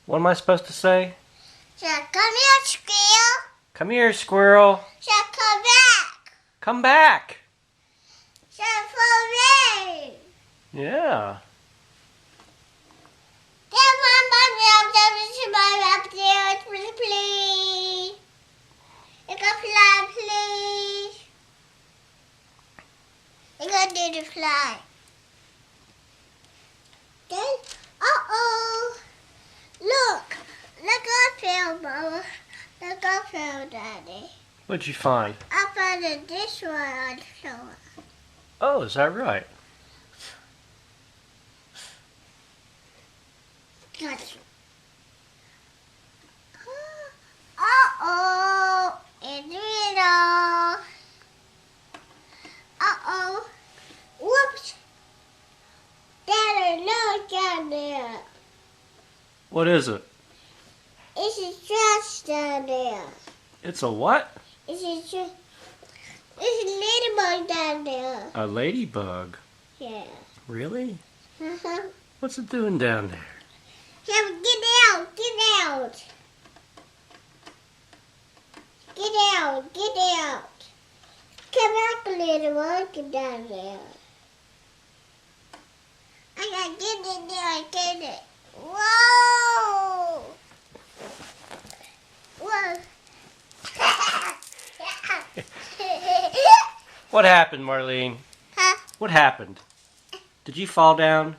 What am I supposed to say? So come here, squirrel. Come here, squirrel. So come back. Come back. So for me. Yeah. Come on, mommy, up there, please. You can fly, please. You can do the fly. Then, look up here, Mama. Look up here, Daddy. What'd you find? I found this one on the floor. Oh, is that right? Gotcha. Uh-oh, it's real. Uh-oh. Whoops. There's no down there. What is it? It's a trash down there. It's a what? It's a ladybug down there. A ladybug. Yeah. Really? Uh-huh. What's it doing down there? Yeah, get out. Get out. Get out. Get out. Come back, ladybug. Get down there. I gotta get in there. I get it. Whoa! Whoa! What happened, Marlene? Huh? What happened? Did you fall down?